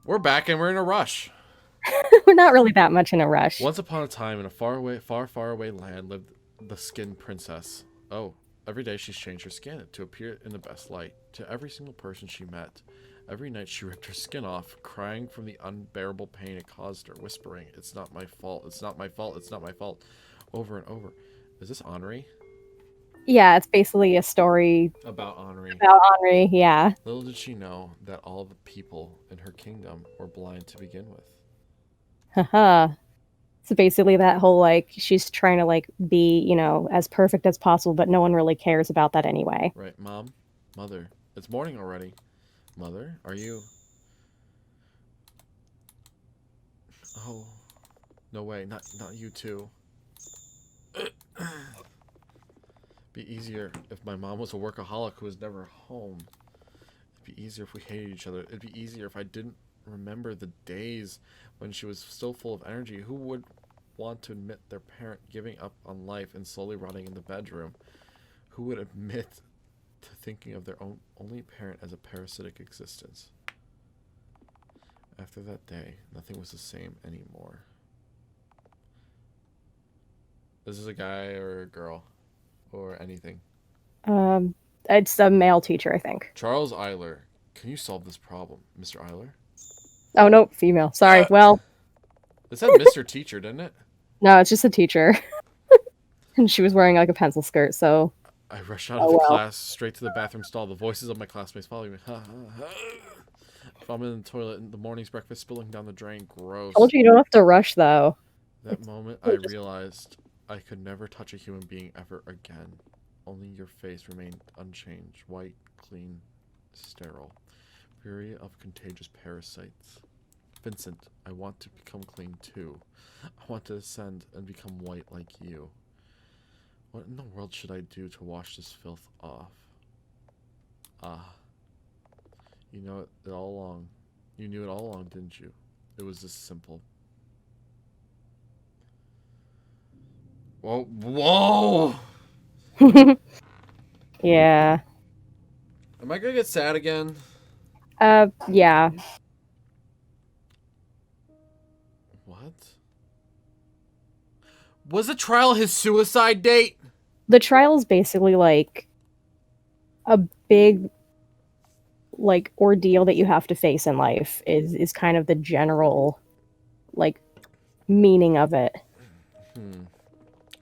We're back and we're in a rush. We're not really that much in a rush. Once upon a time, in a far away land, lived the Skin Princess. Oh, every day she's changed her skin to appear in the best light to every single person she met. Every night she ripped her skin off, crying from the unbearable pain it caused her, whispering, "It's not my fault, it's not my fault, it's not my fault," over and over. Is this Henri? Yeah, it's basically a story About Henri. about Henri, yeah. Little did she know that all the people in her kingdom were blind to begin with. Haha. So basically that whole, like, she's trying to, like, be, as perfect as possible, but no one really cares about that anyway. Right, Mom? Mother, it's morning already. Mother, are you... Oh, no way, not you too. Be easier if my mom was a workaholic who was never home. It'd be easier if we hated each other. It'd be easier if I didn't remember the days when she was still full of energy. Who would want to admit their parent giving up on life and slowly rotting in the bedroom? Who would admit to thinking of their only parent as a parasitic existence? After that day, nothing was the same anymore. This is a guy or a girl or anything. It's a male teacher, I think. Charles Eiler, can you solve this problem, Mr. Eiler? Oh, no, female. Sorry. Well, It said Mr. Teacher, didn't it? no, it's just a teacher. And she was wearing, like, a pencil skirt, so... I rush out of the class, straight to the bathroom stall. The voices of my classmates following me. If I'm in the toilet, and the morning's breakfast spilling down the drain. Gross. Told you don't have to rush, though. That moment, I realized I could never touch a human being ever again. Only your face remained unchanged, white, clean, sterile, free of contagious parasites. Vincent, I want to become clean too. I want to ascend and become white like you. What in the world should I do to wash this filth off? Ah. You know it all along. You knew it all along, didn't you? It was this simple. Whoa. Whoa! Yeah. Am I gonna get sad again? Yeah. What? Was the trial his suicide date? The trial is basically, like, a big, like, ordeal that you have to face in life, is kind of the general, like, meaning of it.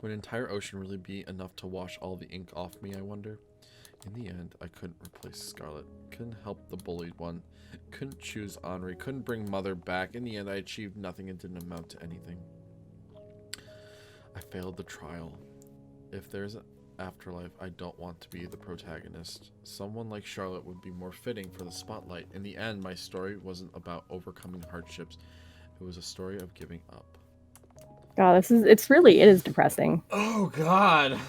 Would an entire ocean really be enough to wash all the ink off me, I wonder? In the end, I couldn't replace Scarlet. Couldn't help the bullied one. Couldn't choose Henri. Couldn't bring Mother back. In the end, I achieved nothing and didn't amount to anything. I failed the trial. If there's an afterlife, I don't want to be the protagonist. Someone like Charlotte would be more fitting for the spotlight. In the end, my story wasn't about overcoming hardships. It was a story of giving up. God, it is depressing. Oh, God.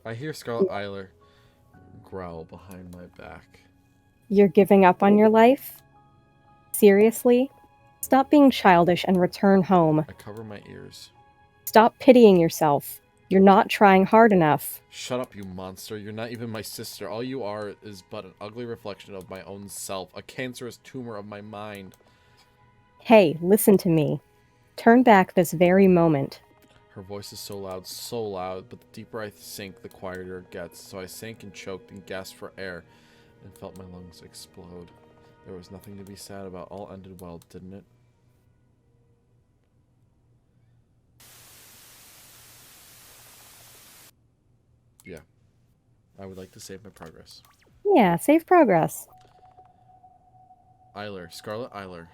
I hear Scarlet Eiler growl behind my back. You're giving up on your life? Seriously? Stop being childish and return home. I cover my ears. Stop pitying yourself. You're not trying hard enough. Shut up, you monster. You're not even my sister. All you are is but an ugly reflection of my own self, a cancerous tumor of my mind. Hey, listen to me. Turn back this very moment. Her voice is so loud, but the deeper I sink, the quieter it gets. So I sank and choked and gasped for air and felt my lungs explode. There was nothing to be sad about. All ended well, didn't it? Yeah. I would like to save my progress. Yeah, save progress. Eiler. Scarlet Eiler.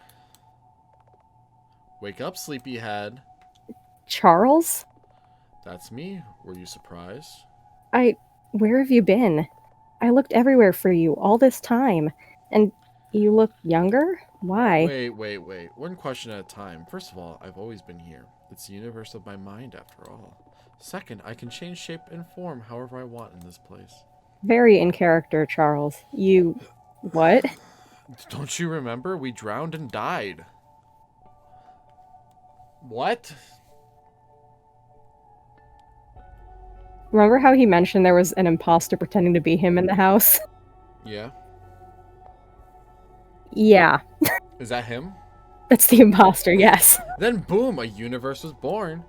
Wake up, sleepyhead. Charles? That's me. Were you surprised? Where have you been? I looked everywhere for you all this time. And you look younger? Why? Wait. One question at a time. First of all, I've always been here. It's the universe of my mind, after all. Second, I can change shape and form however I want in this place. Very in character, Charles. You... what? Don't you remember? We drowned and died. What? Remember how he mentioned there was an imposter pretending to be him in the house? Yeah. Yeah. Is that him? That's the imposter, yes. Then boom, a universe was born.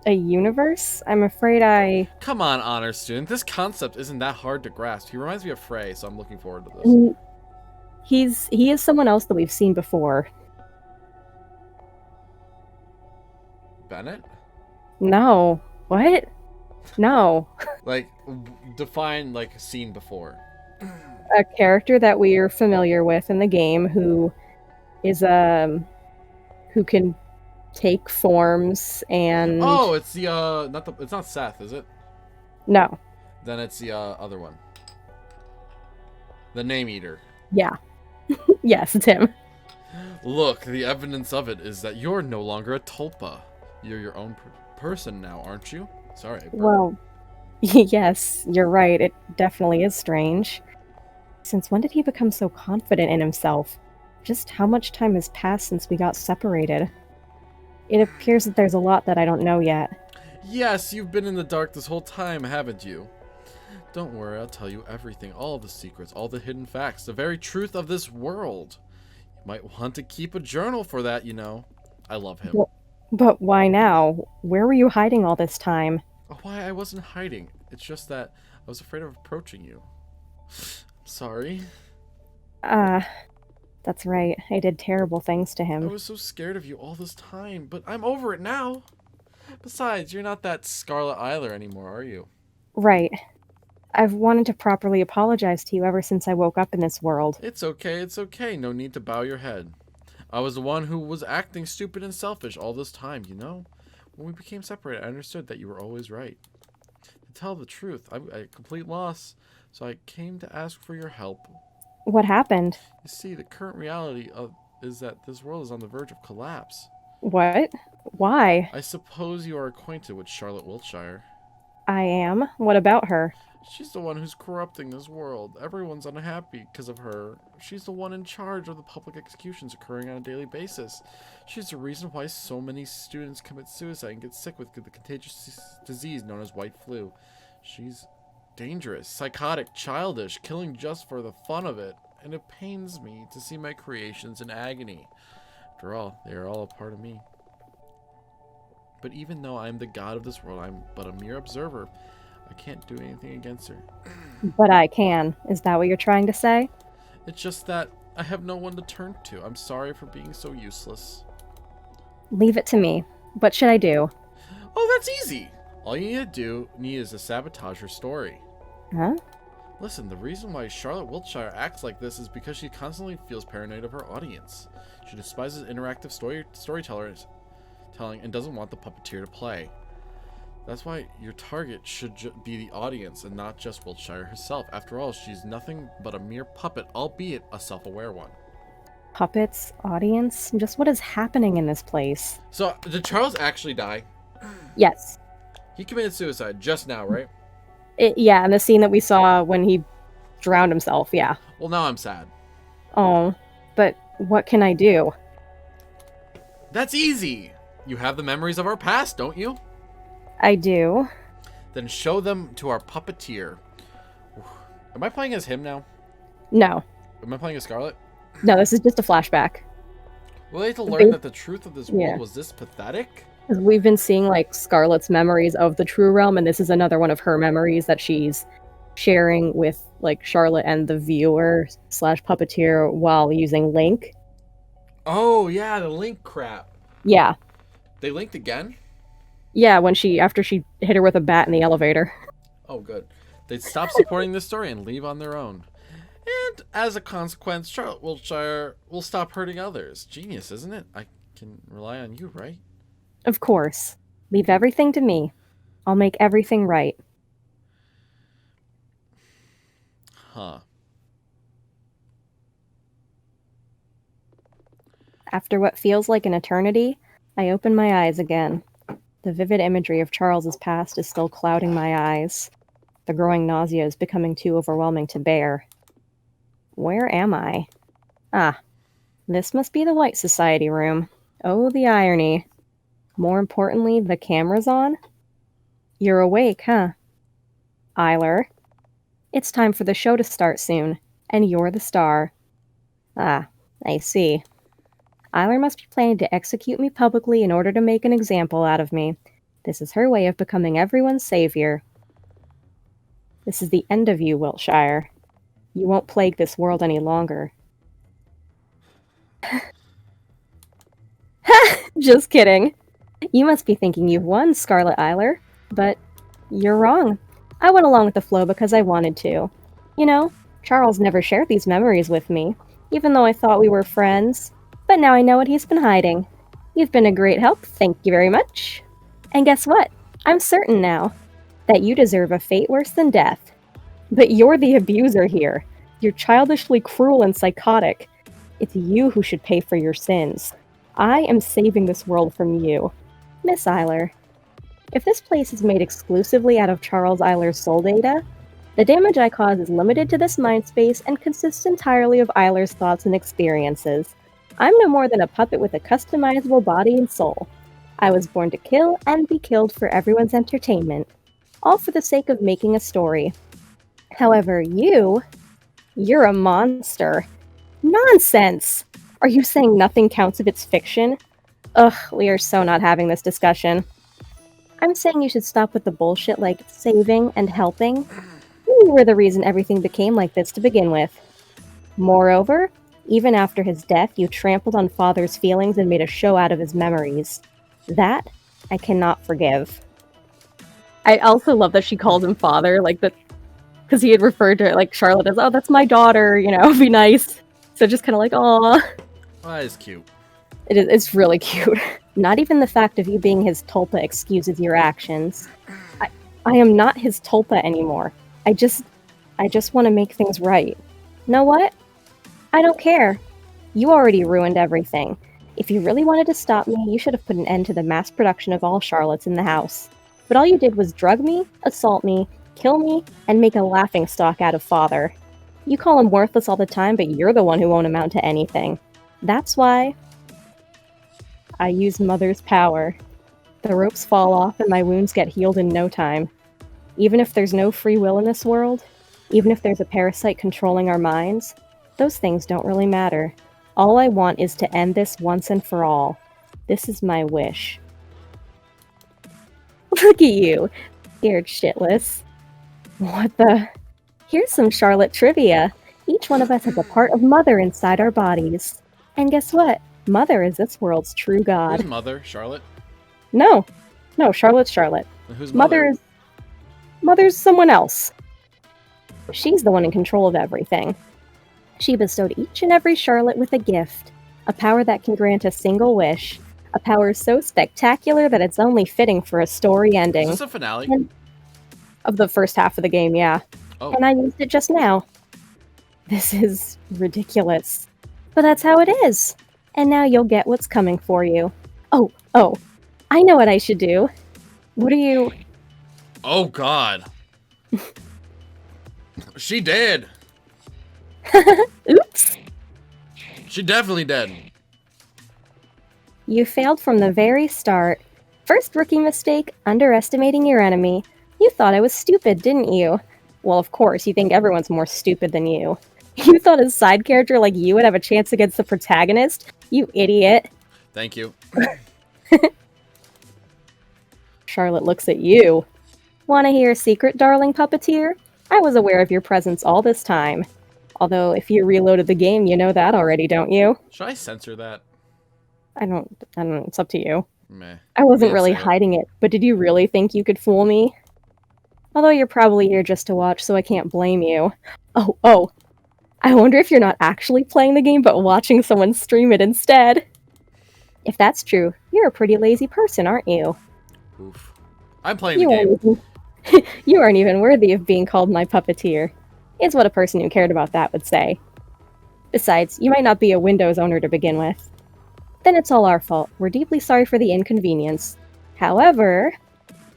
A universe? I'm afraid I... Come on, honor student. This concept isn't that hard to grasp. He reminds me of Frey, so I'm looking forward to this. He is someone else that we've seen before. Bennett? No. What? No. Like, define, like, seen before. A character that we are familiar with in the game who is, who can take forms and... Oh, it's the, it's not Seth, is it? No. Then it's the, other one. The Name Eater. Yeah. Yes, it's him. Look, the evidence of it is that you're no longer a tulpa. You're your own person now, aren't you? Sorry. Well, yes, you're right. It definitely is strange. Since when did he become so confident in himself? Just how much time has passed since we got separated? It appears that there's a lot that I don't know yet. Yes, you've been in the dark this whole time, haven't you? Don't worry, I'll tell you everything, all the secrets, all the hidden facts, the very truth of this world. You might want to keep a journal for that, you know. I love him. But why now? Where were you hiding all this time? Oh, why, I wasn't hiding. It's just that I was afraid of approaching you. Sorry. That's right. I did terrible things to I him. was so scared of you all this time, but I'm over it now. Besides, you're not that Scarlet Isler anymore, are you? Right. I've wanted to properly apologize to you ever since I woke up in this world. It's okay. No need to bow your head. I was the one who was acting stupid and selfish all this time, you know? When we became separated, I understood that you were always right. To tell the truth, I'm at a complete loss, so I came to ask for your help. What happened? You see, the current reality is that this world is on the verge of collapse. What? Why? I suppose you are acquainted with Charlotte Wiltshire. I am. What about her? She's the one who's corrupting this world. Everyone's unhappy because of her. She's the one in charge of the public executions occurring on a daily basis. She's the reason why so many students commit suicide and get sick with the contagious disease known as white flu. She's dangerous, psychotic, childish, killing just for the fun of it. And it pains me to see my creations in agony. After all, they are all a part of me. But even though I am the god of this world, I'm but a mere observer. I can't do anything against her. But I can. Is that what you're trying to say? It's just that I have no one to turn to. I'm sorry for being so useless. Leave it to me. What should I do? Oh, that's easy. All you need is to sabotage her story. Huh? Listen, the reason why Charlotte Wiltshire acts like this is because she constantly feels paranoid of her audience. She despises interactive storytelling and doesn't want the puppeteer to play. That's why your target should be the audience and not just Wiltshire herself. After all, she's nothing but a mere puppet, albeit a self-aware one. Puppets? Audience? Just what is happening in this place? So, did Charles actually die? Yes. He committed suicide just now, right? Yeah, and the scene that we saw when he drowned himself, yeah. Well, now I'm sad. Oh, but what can I do? That's easy! You have the memories of our past, don't you? I do. Then show them to our puppeteer. Am I playing as him now? No. Am I playing as Scarlet? No, this is just a flashback. Will they have to learn that the truth of this world was this pathetic? Because we've been seeing, like, Scarlet's memories of the true realm, and this is another one of her memories that she's sharing with, like, Charlotte and the viewer / puppeteer while using Link. Oh, yeah, the Link crap. Yeah. They linked again? Yeah, after she hit her with a bat in the elevator. Oh, good. They'd stop supporting this story and leave on their own. And as a consequence, Charlotte Wiltshire will stop hurting others. Genius, isn't it? I can rely on you, right? Of course. Leave everything to me. I'll make everything right. Huh. After what feels like an eternity, I open my eyes again. The vivid imagery of Charles's past is still clouding my eyes. The growing nausea is becoming too overwhelming to bear. Where am I? Ah, this must be the White Society room. Oh, the irony. More importantly, the camera's on? You're awake, huh? Isler. It's time for the show to start soon, and you're the star. Ah, I see. Eiler must be planning to execute me publicly in order to make an example out of me. This is her way of becoming everyone's savior. This is the end of you, Wiltshire. You won't plague this world any longer. Just kidding. You must be thinking you've won, Scarlet Eiler. But you're wrong. I went along with the flow because I wanted to. You know, Charles never shared these memories with me, even though I thought we were friends. But now I know what he's been hiding. You've been a great help, thank you very much. And guess what? I'm certain now that you deserve a fate worse than death. But you're the abuser here. You're childishly cruel and psychotic. It's you who should pay for your sins. I am saving this world from you. Miss Eiler, if this place is made exclusively out of Charles Eiler's soul data, the damage I cause is limited to this mind space and consists entirely of Eiler's thoughts and experiences. I'm no more than a puppet with a customizable body and soul. I was born to kill and be killed for everyone's entertainment, all for the sake of making a story. However, you're a monster. Nonsense! Are you saying nothing counts if it's fiction? Ugh, we are so not having this discussion. I'm saying you should stop with the bullshit like saving and helping. You were the reason everything became like this to begin with. Moreover, even after his death, you trampled on Father's feelings and made a show out of his memories. That I cannot forgive. I also love that she calls him father, like that, because he had referred to like Charlotte as, "Oh, that's my daughter," you know, be nice. So just kind of like, aw. Oh, that is cute. It's really cute. Not even the fact of you being his tulpa excuses your actions. I am not his tulpa anymore. I just want to make things right. Know what? I don't care. You already ruined everything. If you really wanted to stop me, you should have put an end to the mass production of all Charlottes in the house. But all you did was drug me, assault me, kill me, and make a laughingstock out of Father. You call him worthless all the time, but you're the one who won't amount to anything. That's why I use Mother's power. The ropes fall off and my wounds get healed in no time. Even if there's no free will in this world, even if there's a parasite controlling our minds, those things don't really matter. All I want is to end this once and for all. This is my wish. Look at you, scared shitless. What the? Here's some Charlotte trivia. Each one of us has a part of Mother inside our bodies. And guess what? Mother is this world's true god. Who's Mother? Charlotte? No, Charlotte's Charlotte. And who's Mother? Mother's someone else. She's the one in control of everything. She bestowed each and every Charlotte with a gift, a power that can grant a single wish, a power so spectacular that it's only fitting for a story ending. Is this a finale? Of the first half of the game, yeah. Oh. And I used it just now. This is ridiculous. But that's how it is. And now you'll get what's coming for you. Oh, I know what I should do. What are you... Oh, God. She dead. Oops. She definitely dead. You failed from the very start. First rookie mistake, underestimating your enemy. You thought I was stupid, didn't you? Well, of course, you think everyone's more stupid than you. You thought a side character like you would have a chance against the protagonist? You idiot. Thank you. Charlotte looks at you. Want to hear a secret, darling puppeteer? I was aware of your presence all this time. Although, if you reloaded the game, you know that already, don't you? Should I censor that? I don't, it's up to you. Meh. I wasn't really hiding it, but did you really think you could fool me? Although you're probably here just to watch, so I can't blame you. Oh. I wonder if you're not actually playing the game, but watching someone stream it instead. If that's true, you're a pretty lazy person, aren't you? Oof. I'm playing the game. You aren't even worthy of being called my puppeteer. Is what a person who cared about that would say. Besides, you might not be a Windows owner to begin with. Then it's all our fault. We're deeply sorry for the inconvenience. However,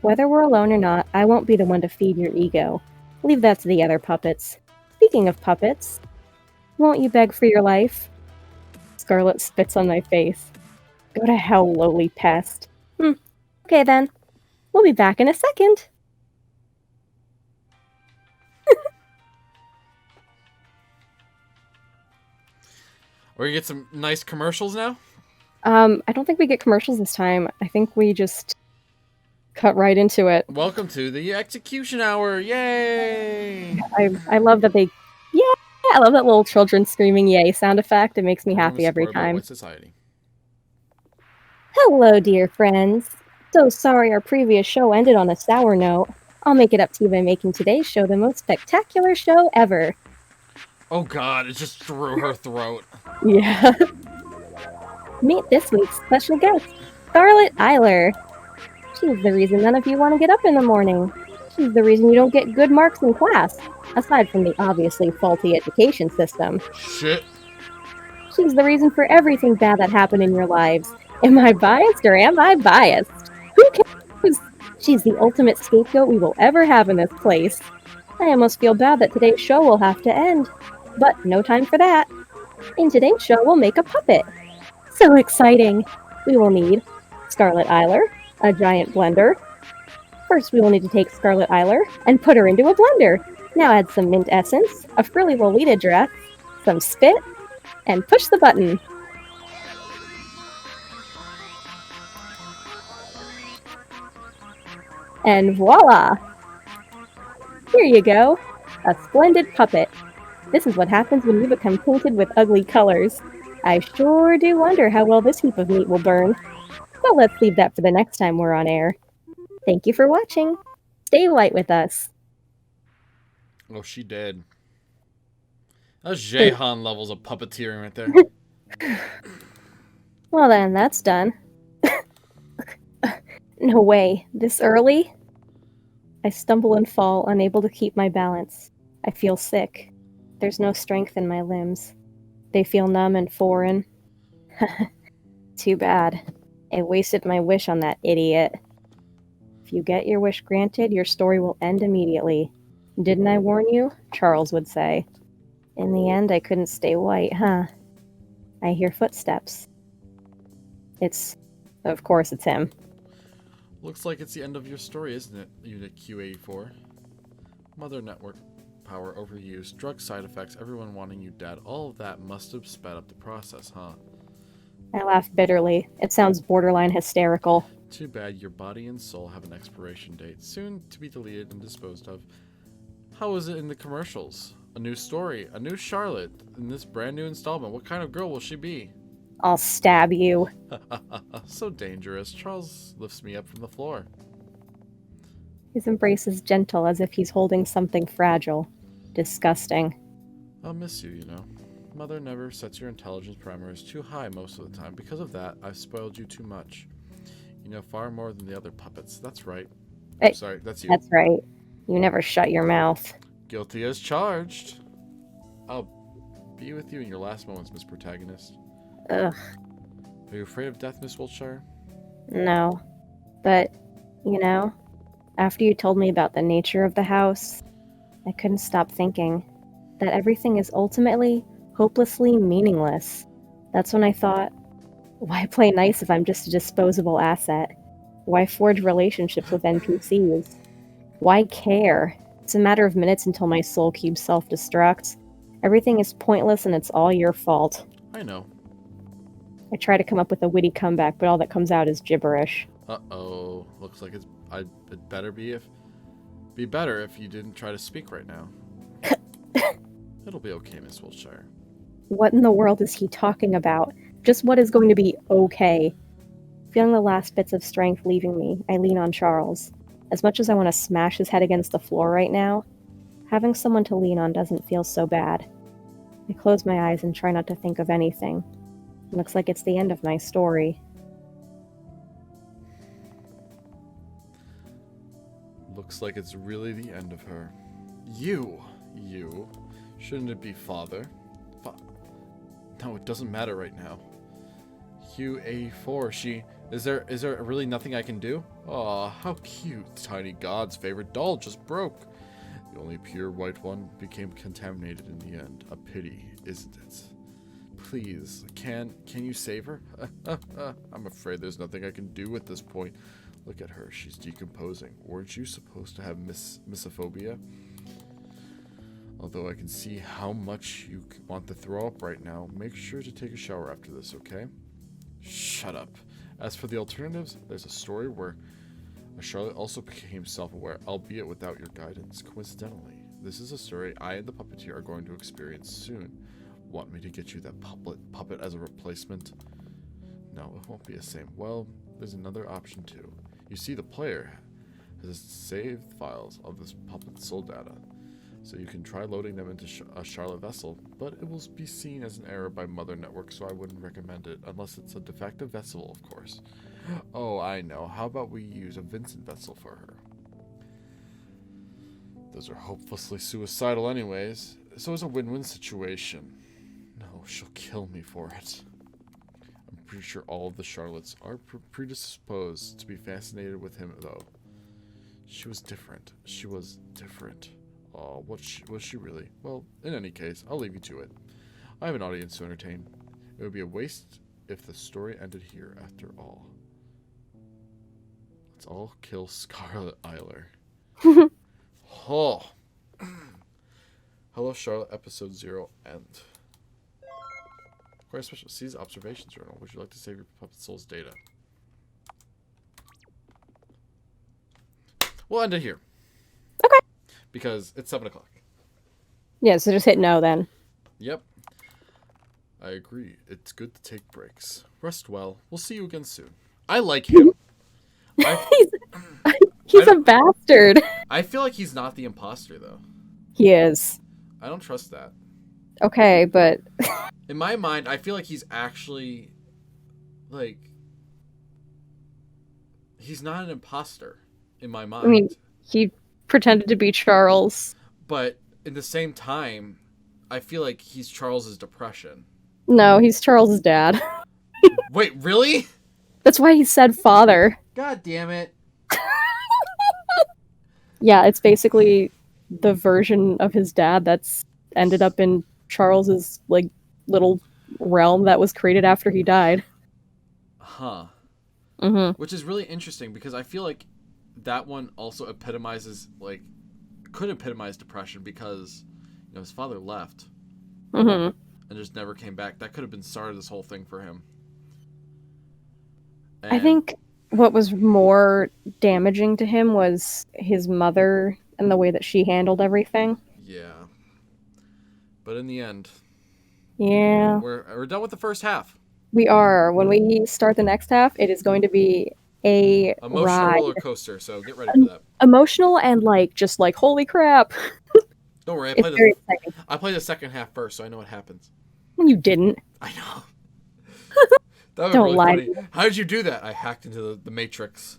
whether we're alone or not, I won't be the one to feed your ego. Leave that to the other puppets. Speaking of puppets, won't you beg for your life? Scarlet spits on my face. Go to hell, lowly pest. Okay then. We'll be back in a second. We're gonna get some nice commercials now? I don't think we get commercials this time. I think we just cut right into it. Welcome to the execution hour. Yay! I love that they... Yeah! I love that little children screaming yay sound effect. It makes me happy every time. With society. Hello, dear friends. So sorry our previous show ended on a sour note. I'll make it up to you by making today's show the most spectacular show ever. Oh god, it just threw her throat. Yeah. Meet this week's special guest, Scarlett Eiler. She's the reason none of you want to get up in the morning. She's the reason you don't get good marks in class, aside from the obviously faulty education system. Shit. She's the reason for everything bad that happened in your lives. Am I biased or am I biased? Who cares? She's the ultimate scapegoat we will ever have in this place. I almost feel bad that today's show will have to end. But no time for that. In today's show, we'll make a puppet. So exciting! We will need Scarlett Eiler, a giant blender. First, we will need to take Scarlett Eiler and put her into a blender. Now add some mint essence, a frilly Lolita dress, some spit, and push the button. And voila! Here you go, a splendid puppet. This is what happens when you become painted with ugly colors. I sure do wonder how well this heap of meat will burn. But let's leave that for the next time we're on air. Thank you for watching. Stay light with us. Oh, she did. That's Jehan levels of puppeteering right there. Well then, that's done. No way. This early? I stumble and fall, unable to keep my balance. I feel sick. There's no strength in my limbs. They feel numb and foreign. Too bad. I wasted my wish on that idiot. If you get your wish granted, your story will end immediately. Didn't I warn you? Charles would say. In the end, I couldn't stay white, huh? I hear footsteps. Of course it's him. Looks like it's the end of your story, isn't it, Unit Q84? Mother network power overuse, drug side effects, everyone wanting you dead. All of that must have sped up the process, huh? I laugh bitterly. It sounds borderline hysterical. Too bad your body and soul have an expiration date, soon to be deleted and disposed of. How was it in the commercials? A new story, a new Charlotte, in this brand new installment. What kind of girl will she be? I'll stab you. So dangerous. Charles lifts me up from the floor. His embrace is gentle, as if he's holding something fragile. Disgusting. I'll miss you, you know. Mother never sets your intelligence parameters too high most of the time. Because of that, I've spoiled you too much. You know far more than the other puppets. That's right. Hey, sorry, that's you. That's right. You never shut your mouth. Guilty as charged. I'll be with you in your last moments, Miss Protagonist. Ugh. Are you afraid of death, Miss Wiltshire? No. But, you know, after you told me about the nature of the house, I couldn't stop thinking that everything is ultimately, hopelessly meaningless. That's when I thought, why play nice if I'm just a disposable asset? Why forge relationships with NPCs? Why care? It's a matter of minutes until my soul cube self-destructs. Everything is pointless and it's all your fault. I know. I try to come up with a witty comeback, but all that comes out is gibberish. Uh-oh. Looks like it'd better be better if you didn't try to speak right now. It'll be okay, Miss Wiltshire. What in the world is he talking about? Just what is going to be okay? Feeling the last bits of strength leaving me, I lean on Charles. As much as I want to smash his head against the floor right now, having someone to lean on doesn't feel so bad. I close my eyes and try not to think of anything. Looks like it's the end of my story. Looks like it's really the end of her. You. Shouldn't it be father? No, it doesn't matter right now. QA4, Is there really nothing I can do? Aw, how cute. Tiny God's favorite doll just broke. The only pure white one became contaminated in the end. A pity, isn't it? Please, can you save her? I'm afraid there's nothing I can do at this point. Look at her, she's decomposing. Weren't you supposed to have misophobia? Although I can see how much you want to throw up right now, make sure to take a shower after this, okay? Shut up. As for the alternatives, there's a story where Charlotte also became self-aware, albeit without your guidance. Coincidentally, this is a story I and the puppeteer are going to experience soon. Want me to get you that puppet as a replacement? No, it won't be the same. Well, there's another option too. You see, the player has saved files of this puppet's soul data, so you can try loading them into a Charlotte vessel, but it will be seen as an error by Mother Network, so I wouldn't recommend it, unless it's a defective vessel, of course. Oh, I know. How about we use a Vincent vessel for her? Those are hopelessly suicidal anyways, so it's a win-win situation. No, she'll kill me for it. I'm pretty sure all of the Charlottes are predisposed to be fascinated with him, though. She was different. She was different. Oh, was she really? Well, in any case, I'll leave you to it. I have an audience to entertain. It would be a waste if the story ended here after all. Let's all kill Scarlet Eiler. Oh. Hello, Charlotte, episode 0, end. Quite special. Seize observations journal. Would you like to save your puppet soul's data? We'll end it here. Okay. Because it's 7 o'clock. Yeah, so just hit no then. Yep. I agree. It's good to take breaks. Rest well. We'll see you again soon. I like him. He's a bastard. I feel like he's not the imposter, though. He is. I don't trust that. Okay, but... In my mind, I feel like he's actually, like... He's not an imposter, in my mind. I mean, he pretended to be Charles. But in the same time, I feel like he's Charles's depression. No, he's Charles's dad. Wait, really? That's why he said father. God damn it. Yeah, it's basically the version of his dad that's ended up in Charles's, like, little realm that was created after he died. Huh. Mm-hmm. Which is really interesting because I feel like that one also epitomizes, like, could epitomize depression because, you know, his father left. Mm-hmm. And just never came back. That could have been started this whole thing for him. I think what was more damaging to him was his mother and the way that she handled everything. Yeah. But in the end... Yeah. We're done with the first half. We are. When we start the next half, it is going to be a emotional ride. Roller coaster, so get ready for that. Emotional and, like, just like, holy crap. Don't worry, I played the second half first, so I know what happens. You didn't. I know. That would be Don't really lie. funny. How did you do that? I hacked into the Matrix.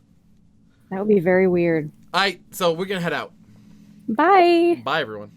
That would be very weird. So we're gonna head out. Bye. Bye, everyone.